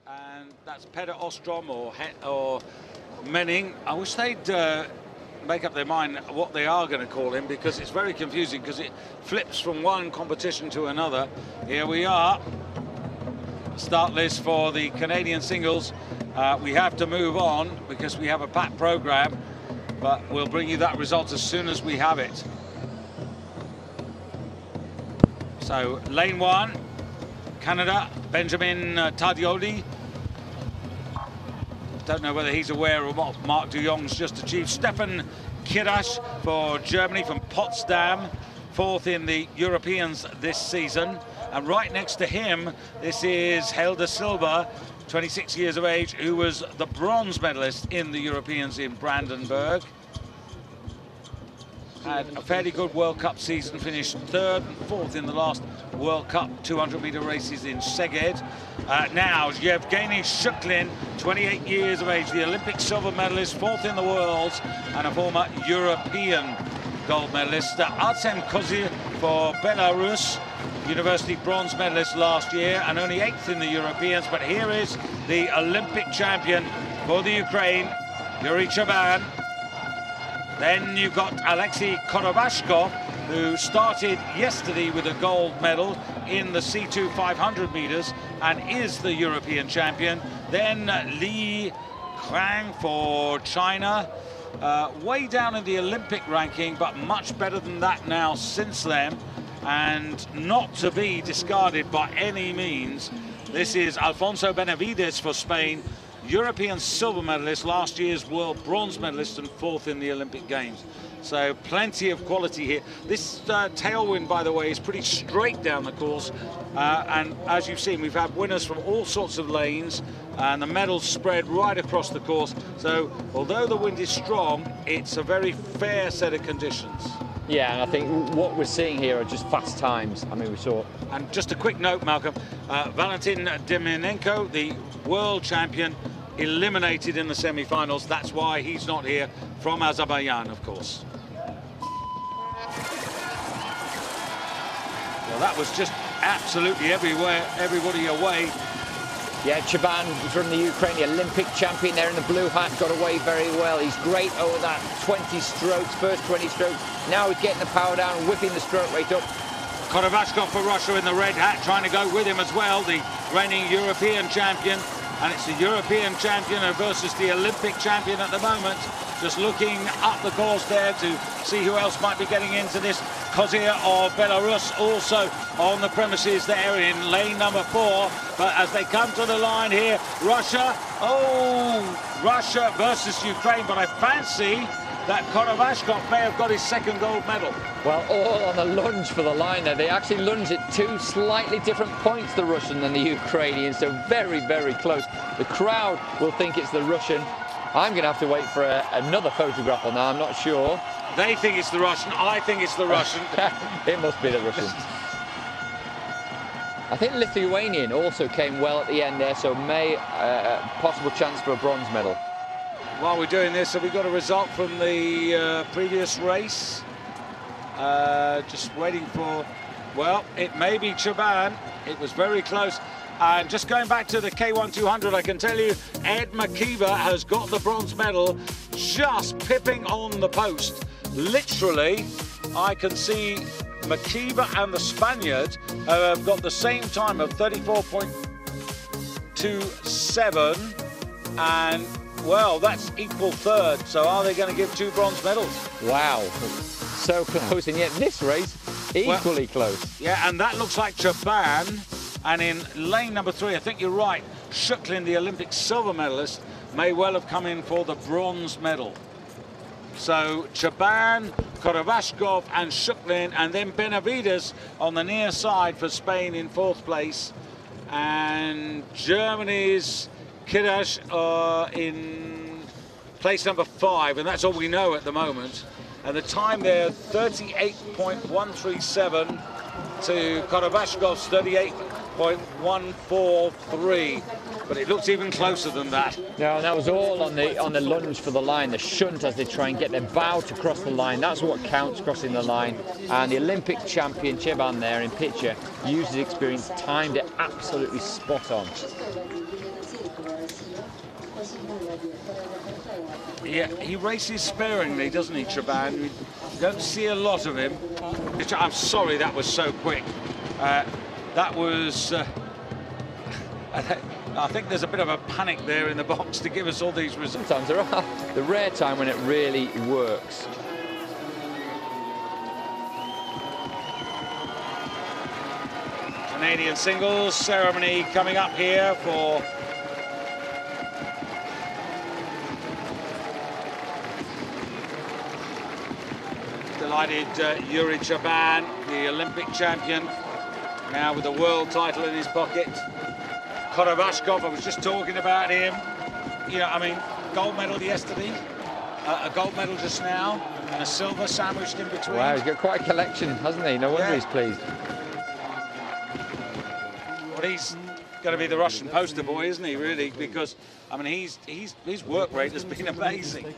And that's Peder Ostrom or Menning. I wish they'd make up their mind what they are going to call him, because it's very confusing, because it flips from one competition to another. Here we are. Start list for the Canadian singles. We have to move on because we have a packed program, but we'll bring you that result as soon as we have it. So lane one, Canada, Benjamin Tadioli. Don't know whether he's aware of what Mark de Jong's just achieved. Stefan Kirash for Germany from Potsdam, fourth in the Europeans this season. And right next to him, this is Helder Silva, 26 years of age, who was the bronze medalist in the Europeans in Brandenburg. Had a fairly good World Cup season, finished third and fourth in the last World Cup 200-meter races in Szeged. Now, Yevgeny Shuklin, 28 years of age, the Olympic silver medalist, fourth in the world, and a former European gold medalist. Artem Kozir for Belarus, university bronze medalist last year, and only eighth in the Europeans. But here is the Olympic champion for the Ukraine, Yury Chebban. Then you've got Alexei Korovashkov, who started yesterday with a gold medal in the C2 500 meters and is the European champion. Then Li Huang for China, way down in the Olympic ranking, but much better than that now since then, and not to be discarded by any means. This is Alfonso Benavides for Spain, European silver medalist, last year's world bronze medalist, and fourth in the Olympic Games. So plenty of quality here. This tailwind, by the way, is pretty straight down the course. And as you've seen, we've had winners from all sorts of lanes, and the medals spread right across the course. So although the wind is strong, it's a very fair set of conditions. Yeah, and I think what we're seeing here are just fast times. I mean, we saw... And just a quick note, Malcolm, Valentin Demenenko, the world champion, eliminated in the semi-finals. That's why he's not here, from Azerbaijan, of course. Well, that was just absolutely everywhere, everybody away. Yeah, Chebban from the Ukraine, the Olympic champion there in the blue hat, got away very well. He's great over that 20 strokes, first 20 strokes. Now he's getting the power down, whipping the stroke rate up. Korovashkov for Russia in the red hat, trying to go with him as well, the reigning European champion. And it's the European champion versus the Olympic champion at the moment. Just looking up the course there to see who else might be getting into this. Kozir of Belarus also on the premises there in lane number 4. But as they come to the line here, Russia, Russia versus Ukraine. But I fancy that Korovashkov may have got his second gold medal. Well, all on the lunge for the line there. They actually lunge at two slightly different points, the Russian and the Ukrainian, so very, very close. The crowd will think it's the Russian. I'm going to have to wait for another photograph on that, I'm not sure. They think it's the Russian, I think it's the Russian. It must be the Russian. I think Lithuanian also came well at the end there, so may possible chance for a bronze medal. While we're doing this, have we got a result from the previous race? Just waiting for, well, it may be Chebban. It was very close. And just going back to the K1 200, I can tell you Ed McKeever has got the bronze medal, just pipping on the post. Literally, I can see McKeever and the Spaniard have got the same time of 34.27, and well, that's equal third. So are they going to give two bronze medals? Wow, so close, and yet this race equally close. Yeah, and that looks like Chebban. And in lane number 3, I think you're right, Shuklin, the Olympic silver medalist, may well have come in for the bronze medal. So Chebban, Korovashkov and Shuklin, and then Benavides on the near side for Spain in 4th place. And Germany's Kirash in place number 5, and that's all we know at the moment. And the time there, 38.137 to Korovashkov's 38.143. But it looks even closer than that. No, and that was all on the lunge for the line, the shunt as they try and get their bow to cross the line. That's what counts, crossing the line. And the Olympic champion Chebban there in picture used his experience, timed it absolutely spot on. Yeah, he races sparingly, doesn't he, Cheban? We don't see a lot of him. I'm sorry that was so quick. That was... I think there's a bit of a panic there in the box to give us all these results. Sometimes there are. The rare time when it really works. Canadian singles ceremony coming up here for delighted Yuri Cheban, the Olympic champion, now with the world title in his pocket. Korovashkov, I was just talking about him. You know, I mean, gold medal yesterday, a gold medal just now, and a silver sandwiched in between. Wow, he's got quite a collection, hasn't he? No wonder he's pleased. Well, he's going to be the Russian poster boy, isn't he, really? Because, I mean, his work rate has been amazing.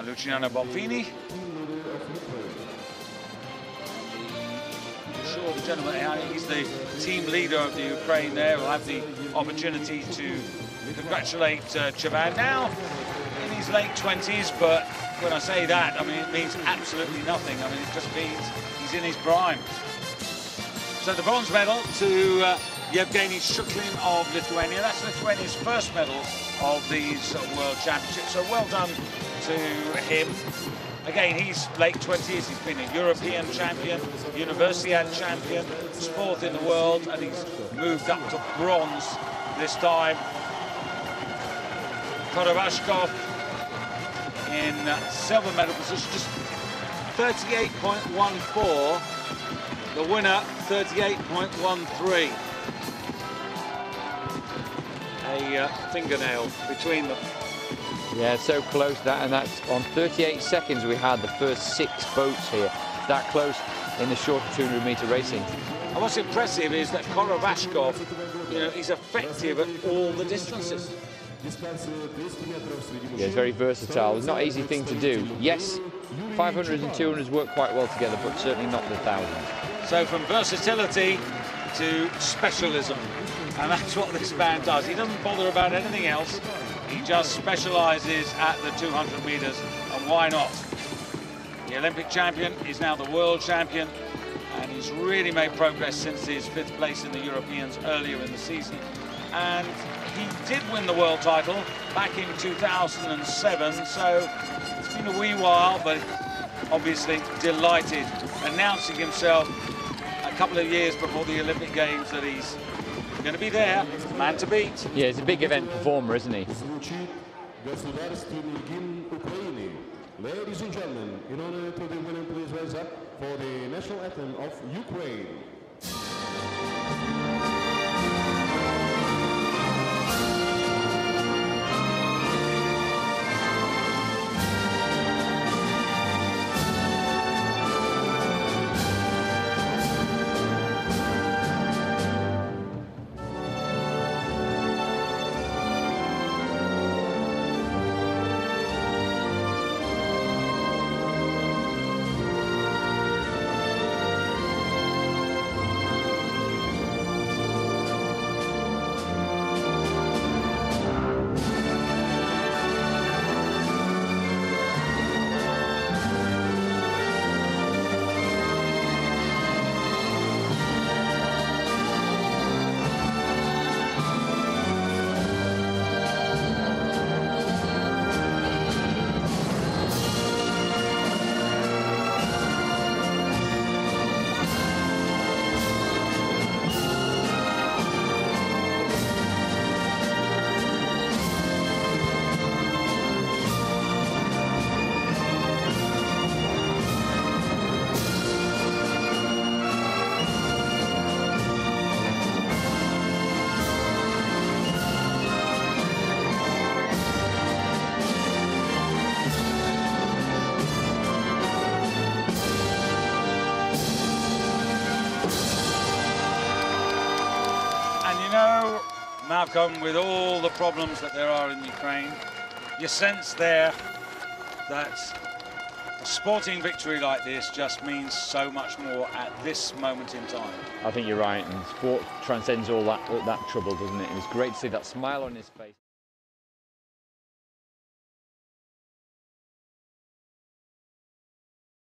Luciano Bonfini. Sure, the gentleman, he's the team leader of the Ukraine there. We'll have the opportunity to congratulate Cheban now in his late 20s, but when I say that, I mean, it means absolutely nothing. I mean, it just means he's in his prime. So the bronze medal to Yevgeny Shuklin of Lithuania. That's Lithuania's first medal of these World Championships, so well done to him. Again, he's late 20s, he's been a European champion, Universiade champion, fourth in the world, and he's moved up to bronze this time. Korovashkov in silver medal position, just 38.14. The winner, 38.13. A fingernail between them. Yeah, so close, that, and that's on 38 seconds we had the first 6 boats here. That close in the shorter 200-meter racing. And what's impressive is that Korovashkov, you know, he's effective at all the distances. Yeah, it's very versatile. It's not an easy thing to do. Yes, 500s and 200s work quite well together, but certainly not the 1000s. So from versatility to specialism, and that's what this man does. He doesn't bother about anything else. He just specialises at the 200 metres, and why not? The Olympic champion is now the world champion, and he's really made progress since his 5th place in the Europeans earlier in the season. And he did win the world title back in 2007, so it's been a wee while, but obviously delighted, announcing himself a couple of years before the Olympic Games that he's going to be there, man to beat. Yeah, he's a big event performer, isn't he? Ladies and gentlemen, in order to the winner, please rise up for the national anthem of Ukraine. Malcolm, with all the problems that there are in Ukraine, you sense there that the sporting victory like this just means so much more at this moment in time. I think you're right, and sport transcends all that trouble, doesn't it? And it's great to see that smile on his face.